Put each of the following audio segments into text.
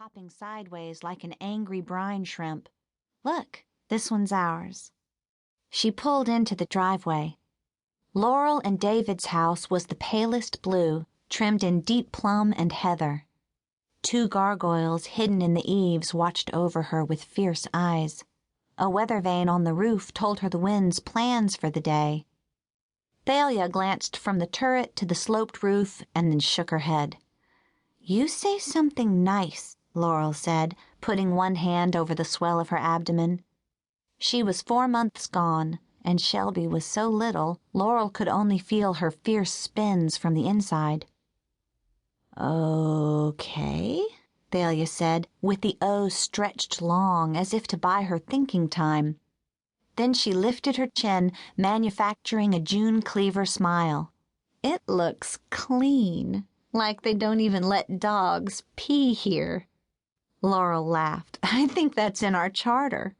popping sideways like an angry brine shrimp. Look, this one's ours. She pulled into the driveway. Laurel and David's house was the palest blue, trimmed in deep plum and heather. Two gargoyles hidden in the eaves watched over her with fierce eyes. A weather vane on the roof told her the wind's plans for the day. Thalia glanced from the turret to the sloped roof and then shook her head. "You say something nice," Laurel said, putting one hand over the swell of her abdomen. She was 4 months gone, and Shelby was so little, Laurel could only feel her fierce spins from the inside. "Okay," Thalia said, with the O stretched long as if to buy her thinking time. Then she lifted her chin, manufacturing a June Cleaver smile. "It looks clean, like they don't even let dogs pee here." Laurel laughed. "I think that's in our charter."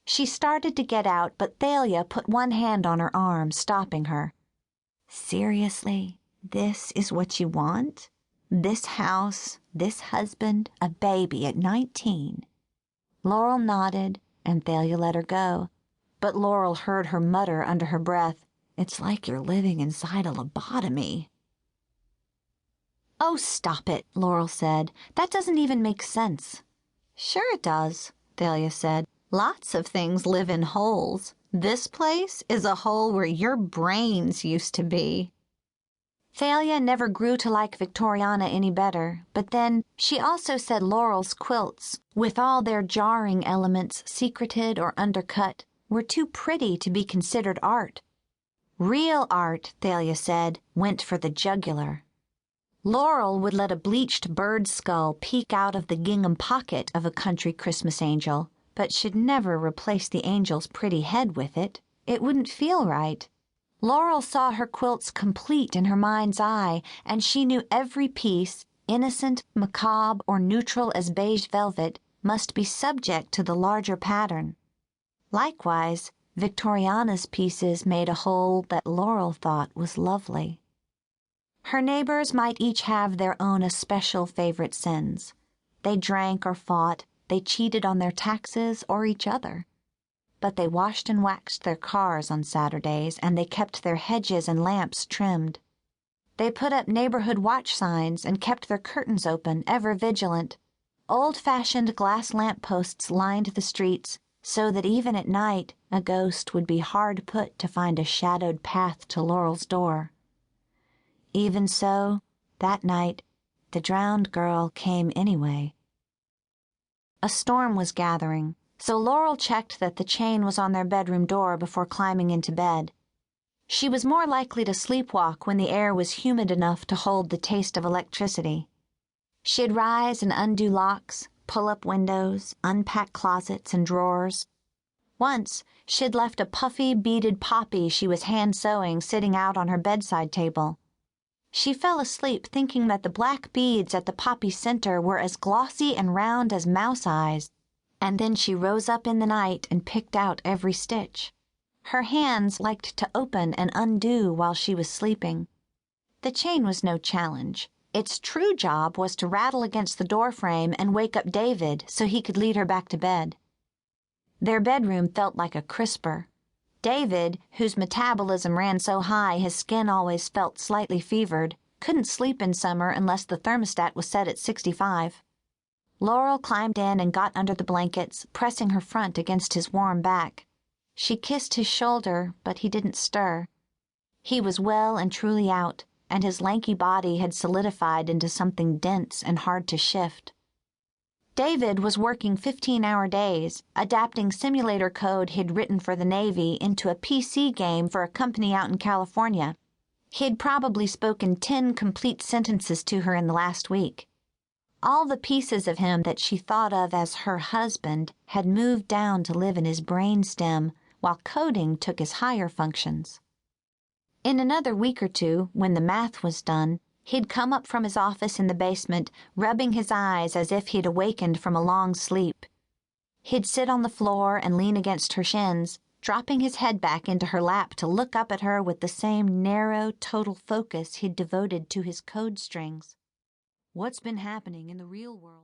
She started to get out, but Thalia put one hand on her arm, stopping her. "Seriously, this is what you want? This house, this husband, a baby at 19. Laurel nodded, and Thalia let her go. But Laurel heard her mutter under her breath, "It's like you're living inside a lobotomy." "Oh, stop it," Laurel said. "That doesn't even make sense." "Sure it does," Thalia said. "Lots of things live in holes. This place is a hole where your brains used to be." Thalia never grew to like Victorianna any better, but then she also said Laurel's quilts, with all their jarring elements secreted or undercut, were too pretty to be considered art. Real art, Thalia said, went for the jugular. Laurel would let a bleached bird skull peek out of the gingham pocket of a country Christmas angel, but should never replace the angel's pretty head with it. It wouldn't feel right. Laurel saw her quilts complete in her mind's eye, and she knew every piece, innocent, macabre, or neutral as beige velvet, must be subject to the larger pattern. Likewise, Victorianna's pieces made a whole that Laurel thought was lovely. Her neighbors might each have their own especial favorite sins. They drank or fought, they cheated on their taxes or each other. But they washed and waxed their cars on Saturdays, and they kept their hedges and lamps trimmed. They put up neighborhood watch signs and kept their curtains open, ever vigilant. Old-fashioned glass lamp-posts lined the streets, so that even at night a ghost would be hard put to find a shadowed path to Laurel's door. Even so, that night, the drowned girl came anyway. A storm was gathering, so Laurel checked that the chain was on their bedroom door before climbing into bed. She was more likely to sleepwalk when the air was humid enough to hold the taste of electricity. She'd rise and undo locks, pull up windows, unpack closets and drawers. Once, she'd left a puffy, beaded poppy she was hand-sewing sitting out on her bedside table. She fell asleep thinking that the black beads at the poppy's center were as glossy and round as mouse eyes, and then she rose up in the night and picked out every stitch. Her hands liked to open and undo while she was sleeping. The chain was no challenge. Its true job was to rattle against the doorframe and wake up David so he could lead her back to bed. Their bedroom felt like a crisper. David, whose metabolism ran so high his skin always felt slightly fevered, couldn't sleep in summer unless the thermostat was set at 65. Laurel climbed in and got under the blankets, pressing her front against his warm back. She kissed his shoulder, but he didn't stir. He was well and truly out, and his lanky body had solidified into something dense and hard to shift. David was working 15-hour days, adapting simulator code he'd written for the Navy into a PC game for a company out in California. He'd probably spoken 10 complete sentences to her in the last week. All the pieces of him that she thought of as her husband had moved down to live in his brainstem, while coding took his higher functions. In another week or two, when the math was done, he'd come up from his office in the basement, rubbing his eyes as if he'd awakened from a long sleep. He'd sit on the floor and lean against her shins, dropping his head back into her lap to look up at her with the same narrow, total focus he'd devoted to his code strings. What's been happening in the real world?